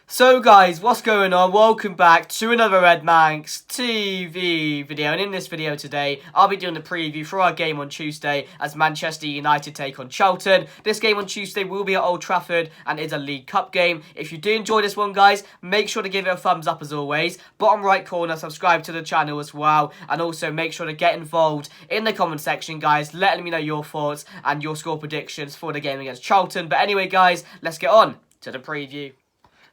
So guys, what's going on? Welcome back to another Red Manx TV video, and in this video today, I'll be doing the preview for our game on Tuesday as Manchester United take on Charlton. This game on Tuesday will be at Old Trafford and is a League Cup game. If you do enjoy this one, guys, make sure to give it a thumbs up as always. Bottom right corner, subscribe to the channel as well, and also make sure to get involved in the comment section, guys, letting me know your thoughts and your score predictions for the game against Charlton. But anyway, guys, let's get on to the preview.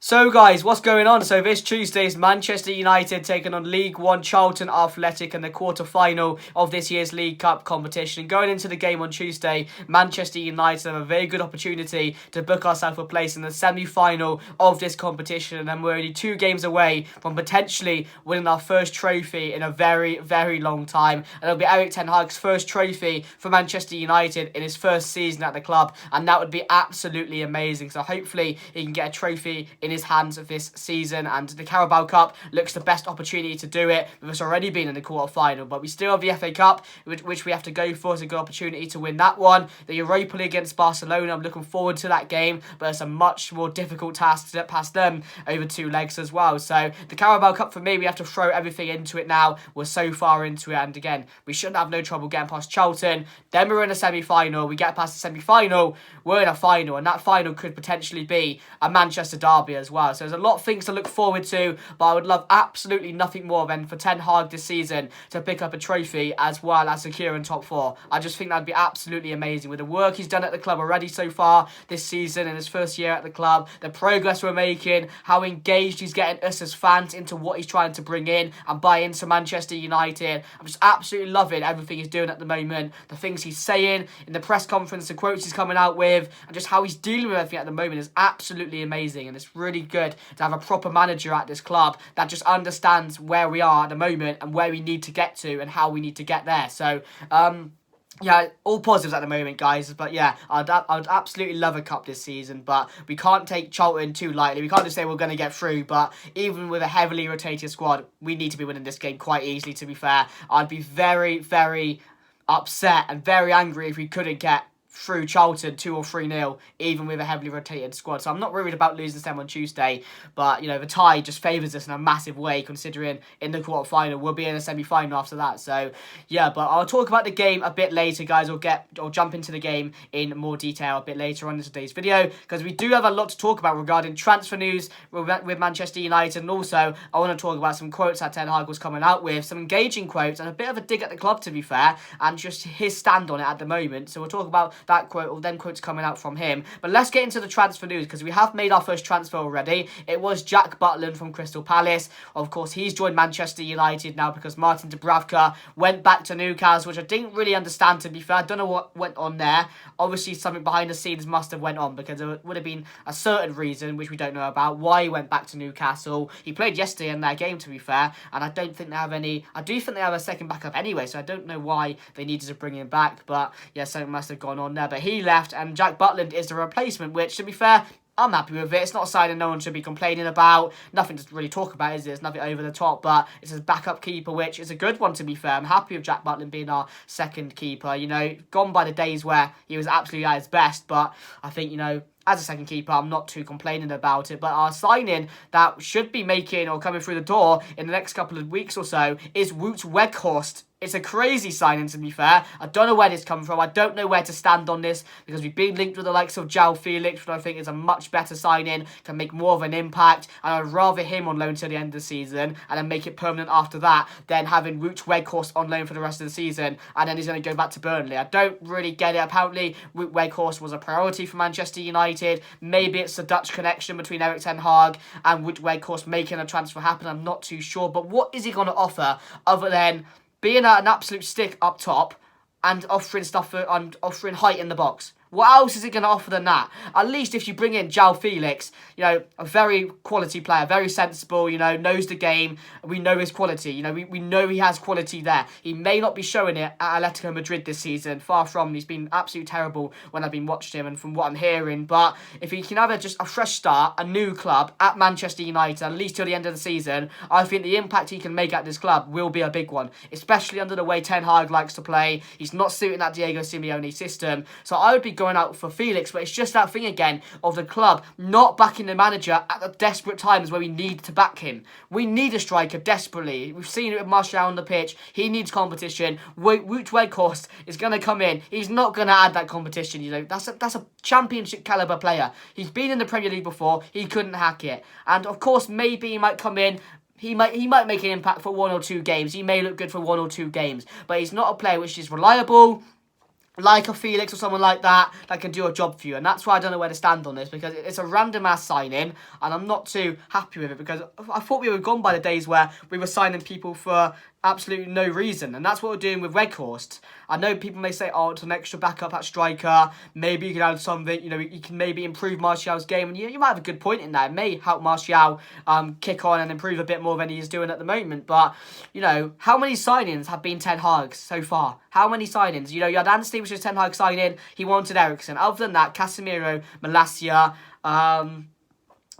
So guys, what's going on? So this Tuesday is Manchester United taking on League One Charlton Athletic in the quarter-final of this year's League Cup competition. Going into the game on Tuesday, Manchester United have a very good opportunity to book ourselves a place in the semi-final of this competition, and we're only 2 games away from potentially winning our first trophy in a very, very long time. And it'll be Erik ten Hag's first trophy for Manchester United in his first season at the club, and that would be absolutely amazing. So hopefully he can get a trophy in his hands of this season, and the Carabao Cup looks the best opportunity to do it, with us already being in the quarter-final. But we still have the FA Cup, which we have to go for. It's a good opportunity to win that one. The Europa League against Barcelona, I'm looking forward to that game, but it's a much more difficult task to get past them over 2 legs as well. So the Carabao Cup, for me, we have to throw everything into it now. We're so far into it, and again, we shouldn't have no trouble getting past Charlton. Then we're in a semi-final. We get past the semi-final, we're in a final, and that final could potentially be a Manchester derby as well. So there's a lot of things to look forward to, but I would love absolutely nothing more than for Ten Hag this season to pick up a trophy as well as securing top 4. I just think that'd be absolutely amazing with the work he's done at the club already so far this season in his first year at the club, the progress we're making, how engaged he's getting us as fans into what he's trying to bring in and buy into Manchester United. I'm just absolutely loving everything he's doing at the moment, the things he's saying in the press conference, the quotes he's coming out with, and just how he's dealing with everything at the moment is absolutely amazing. And it's really good to have a proper manager at this club that just understands where we are at the moment and where we need to get to and how we need to get there. So, yeah, all positives at the moment, guys. But yeah, I'd absolutely love a cup this season, but we can't take Charlton too lightly. We can't just say we're going to get through, but even with a heavily rotated squad, we need to be winning this game quite easily, to be fair. I'd be very, very upset and very angry if we couldn't get through Charlton 2 or 3-0, even with a heavily rotated squad. So I'm not worried about losing to them on Tuesday, but you know, the tie just favours us in a massive way, considering in the quarter-final we'll be in a semi-final after that. So yeah, but I'll talk about the game a bit later, guys. I'll jump into the game in more detail a bit later on in today's video, because we do have a lot to talk about regarding transfer news with Manchester United, and also I want to talk about some quotes that Ten Hag was coming out with, some engaging quotes and a bit of a dig at the club, to be fair, and just his stand on it at the moment. So we'll talk about that quote, or them quotes coming out from him. But let's get into the transfer news, because we have made our first transfer already. It was Jack Butland from Crystal Palace. Of course, he's joined Manchester United now because Martin Dubravka went back to Newcastle, which I didn't really understand, to be fair. I don't know what went on there. Obviously, something behind the scenes must have went on, because there would have been a certain reason, which we don't know about, why he went back to Newcastle. He played yesterday in their game, to be fair, and I don't think they have any. I do think they have a second backup anyway, so I don't know why they needed to bring him back, but yeah, something must have gone on there. But he left, and Jack Butland is the replacement, which, to be fair, I'm happy with it. It's not a signing no one should be complaining about. Nothing to really talk about, is it? It's nothing over the top, but it's his backup keeper, which is a good one, to be fair. I'm happy with Jack Butland being our second keeper. You know, gone by the days where he was absolutely at his best, but I think, you know, as a second keeper, I'm not too complaining about it. But our signing that should be making or coming through the door in the next couple of weeks or so is Wout Weghorst. It's a crazy signing, to be fair. I don't know where this comes from. I don't know where to stand on this, because we've been linked with the likes of João Felix, which I think is a much better signing, can make more of an impact, and I'd rather him on loan till the end of the season and then make it permanent after that than having Wout Weghorst on loan for the rest of the season and then he's going to go back to Burnley. I don't really get it. Apparently, Wout Weghorst was a priority for Manchester United. Maybe it's the Dutch connection between Erik ten Hag and Wout Weghorst making a transfer happen. I'm not too sure, but what is he going to offer other than being an absolute stick up top and offering stuff and offering height in the box? What else is it going to offer than that? At least if you bring in João Felix, you know, a very quality player, very sensible, you know, knows the game. We know his quality. You know, we know he has quality there. He may not be showing it at Atletico Madrid this season. Far from. He's been absolutely terrible when I've been watching him and from what I'm hearing. But if he can have just a fresh start, a new club at Manchester United, at least till the end of the season, I think the impact he can make at this club will be a big one, especially under the way Ten Hag likes to play. He's not suiting that Diego Simeone system. So I would be going out for Felix, but it's just that thing again of the club not backing the manager at the desperate times where we need to back him. We need a striker desperately. We've seen it with Martial on the pitch. He needs competition. Wout Weghorst is going to come in. He's not going to add that competition. You know, that's a championship caliber player. He's been in the Premier League before. He couldn't hack it. And of course, maybe he might come in. He might make an impact for 1 or 2 games. He may look good for 1 or 2 games. But he's not a player which is reliable, like a Felix or someone like that can do a job for you. And that's why I don't know where to stand on this, because it's a random ass signing and I'm not too happy with it, because I thought we were gone by the days where we were signing people for absolutely no reason, and that's what we're doing with Weghorst. I know people may say, oh, it's an extra backup at striker, maybe you can add something, you know, you can maybe improve Martial's game, and you might have a good point in that. It may help Martial kick on and improve a bit more than he's doing at the moment, but, you know, how many signings have been Ten Hag's so far? How many signings? You know, you had Anstey, which was Ten Hag signing, he wanted Eriksen. Other than that, Casemiro, Malacia,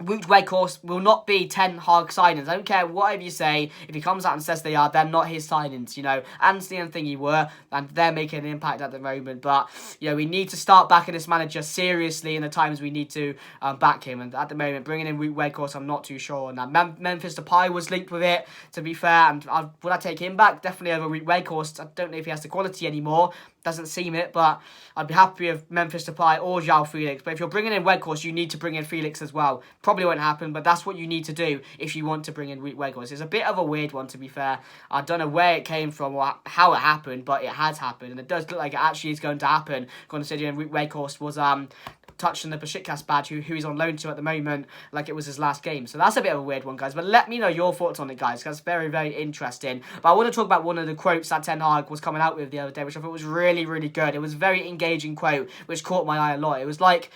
Wout Weghorst will not be Ten Hag signings. I don't care whatever you say. If he comes out and says they are, they're not his signings. You know, Anstey and Thingy were, and they're making an impact at the moment. But, you know, we need to start backing this manager seriously in the times we need to back him. And at the moment, bringing in Wout Weghorst, I'm not too sure on that. Memphis Depay was linked with it, to be fair. And would I take him back? Definitely over Wout Weghorst. I don't know if he has the quality anymore. Doesn't seem it, but I'd be happy with Memphis Depay or João Felix. But if you're bringing in Weghorst, you need to bring in Felix as well. Probably won't happen, but that's what you need to do if you want to bring in Weghorst. It's a bit of a weird one, to be fair. I don't know where it came from or how it happened, but it has happened, and it does look like it actually is going to happen, considering Weghorst was touching the Besiktas badge, who he's on loan to at the moment, like it was his last game. So that's a bit of a weird one, guys. But let me know your thoughts on it, guys, because it's very, very interesting. But I want to talk about one of the quotes that Ten Hag was coming out with the other day, which I thought was really, really good. It was a very engaging quote, which caught my eye a lot. It was like,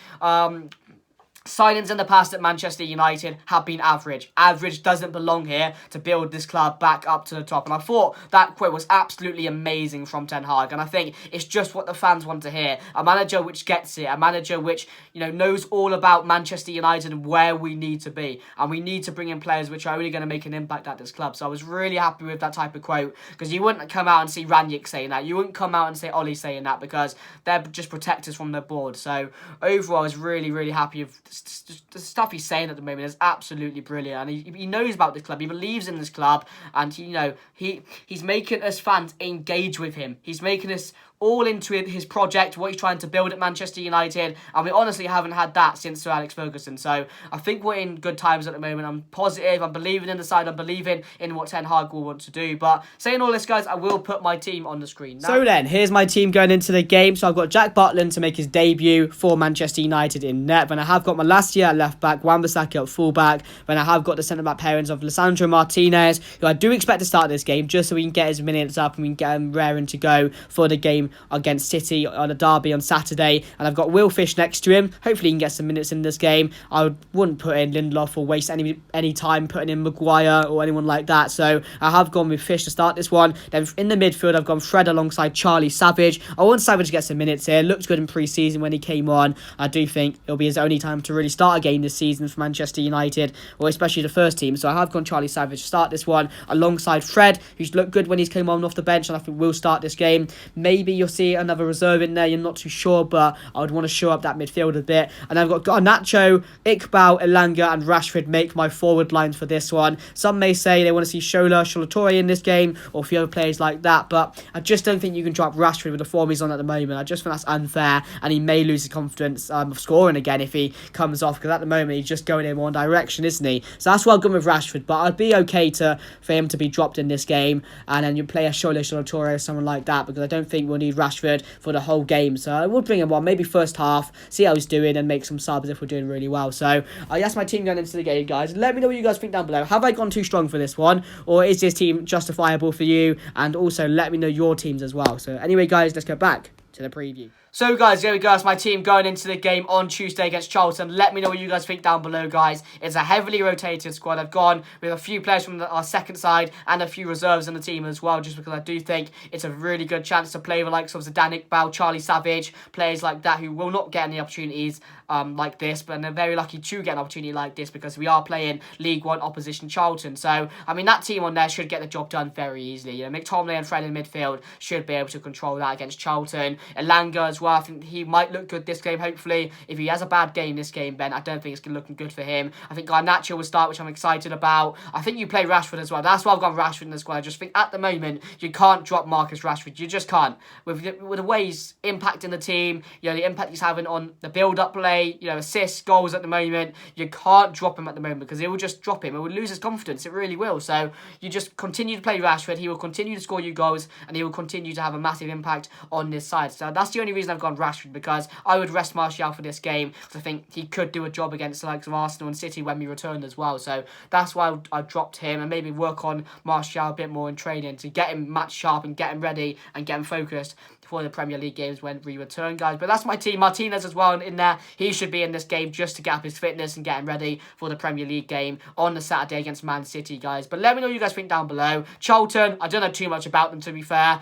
signings in the past at Manchester United have been average. Average doesn't belong here to build this club back up to the top. And I thought that quote was absolutely amazing from Ten Hag. And I think it's just what the fans want to hear. A manager which gets it. A manager which, you know, knows all about Manchester United and where we need to be. And we need to bring in players which are only going to make an impact at this club. So I was really happy with that type of quote, because you wouldn't come out and see Ranić saying that. You wouldn't come out and say Ollie saying that, because they're just protectors from the board. So overall, I was really, really happy with the stuff he's saying at the moment is absolutely brilliant, and he knows about this club. He believes in this club, and he's making us fans engage with him. He's making us all into his project, what he's trying to build at Manchester United, and we honestly haven't had that since Sir Alex Ferguson. So I think we're in good times at the moment. I'm positive, I'm believing in the side, I'm believing in what Ten Hag will want to do. But saying all this, guys, I will put my team on the screen now. So then, here's my team going into the game. So I've got Jack Butland to make his debut for Manchester United in net. Then I have got Malacia at left back, Wan-Bissaka at full back. Then I have got the centre back pairings of Lisandro Martinez, who I do expect to start this game, just so we can get his minutes up and we can get him raring to go for the game against City on a derby on Saturday. And I've got Will Fish next to him. Hopefully he can get some minutes in this game. I wouldn't put in Lindelof or waste any time putting in Maguire or anyone like that. So I have gone with Fish to start this one. Then in the midfield, I've gone Fred alongside Charlie Savage. I want Savage to get some minutes here. Looked good in pre-season when he came on. I do think it'll be his only time to really start a game this season for Manchester United, or especially the first team. So I have gone Charlie Savage to start this one alongside Fred, who's looked good when he's came on off the bench, and I think will start this game. Maybe you'll see another reserve in there, you're not too sure, but I would want to show up that midfield a bit. And I've got Garnacho, Iqbal, Elanga and Rashford make my forward lines for this one. Some may say they want to see Shola in this game, or a few other players like that, but I just don't think you can drop Rashford with the form he's on at the moment. I just think that's unfair, and he may lose his confidence of scoring again if he comes off, because at the moment he's just going in one direction, isn't he? So that's why I've gone with Rashford, but I'd be okay for him to be dropped in this game, and then you play a Shola or someone like that, because I don't think we'll need Rashford for the whole game. So I would bring him on, maybe first half, see how he's doing, and make some subs if we're doing really well. So that's my team going into the game, guys. Let me know what you guys think down below. Have I gone too strong for this one, or is this team justifiable for you? And also let me know your teams as well. So anyway, guys, let's go back to the preview. So guys, there we go. That's my team going into the game on Tuesday against Charlton. Let me know what you guys think down below, guys. It's a heavily rotated squad. I've gone with a few players from our second side and a few reserves in the team as well, just because I do think it's a really good chance to play with like sort of Zidane, Iqbal, Charlie Savage, players like that who will not get any opportunities like this, but they're very lucky to get an opportunity like this, because we are playing League One opposition Charlton. So I mean, that team on there should get the job done very easily. You know, McTominay and Fred in midfield should be able to control that against Charlton. Elanga as as well. I think he might look good this game, hopefully. If he has a bad game this game, Ben, I don't think it's looking good for him. I think Garnacho will start, which I'm excited about. I think you play Rashford as well. That's why I've gone Rashford in the squad. I just think at the moment, you can't drop Marcus Rashford. You just can't. With the way he's impacting the team, the impact he's having on the build-up play, assists, goals at the moment, you can't drop him at the moment because it will just drop him. It will lose his confidence. It really will. So you just continue to play Rashford. He will continue to score you goals and he will continue to have a massive impact on this side. So that's the only reason I've gone Rashford, because I would rest Martial for this game because I think he could do a job against the likes of Arsenal and City when we return as well. So that's why I dropped him and maybe work on Martial a bit more in training to get him match sharp and get him ready and get him focused for the Premier League games when we return, guys. But that's my team. Martinez as well in there. He should be in this game just to get up his fitness and get him ready for the Premier League game on the Saturday against Man City, guys. But let me know what you guys think down below. Charlton, I don't know too much about them, to be fair.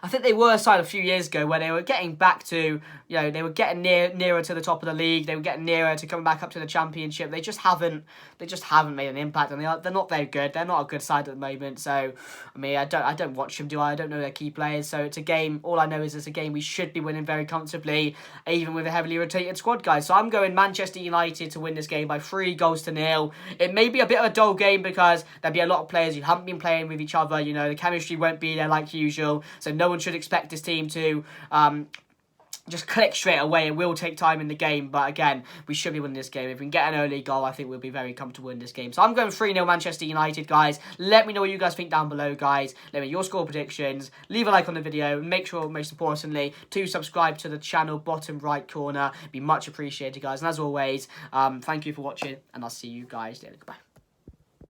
I think they were a side a few years ago where they were getting back to, they were getting nearer to the top of the league. They were getting nearer to coming back up to the Championship. They just haven't made an impact, and they're not very good. They're not a good side at the moment. So, I mean, I don't watch them, do I? I don't know their key players. So it's a game. All I know is it's a game we should be winning very comfortably, even with a heavily rotated squad, guys. So I'm going Manchester United to win this game by 3-0. It may be a bit of a dull game because there'll be a lot of players who haven't been playing with each other. The chemistry won't be there like usual. So no one should expect this team to just click straight away. It will take time in the game, but again, we should be winning this game. If we can get an early goal, I think we'll be very comfortable in this game. So I'm going 3-0 Manchester United, guys. Let me know what you guys think down below, guys. Let me know your score predictions. Leave a like on the video. And make sure, most importantly, to subscribe to the channel, bottom right corner. It'd be much appreciated, guys. And as always, thank you for watching, and I'll see you guys later. Goodbye.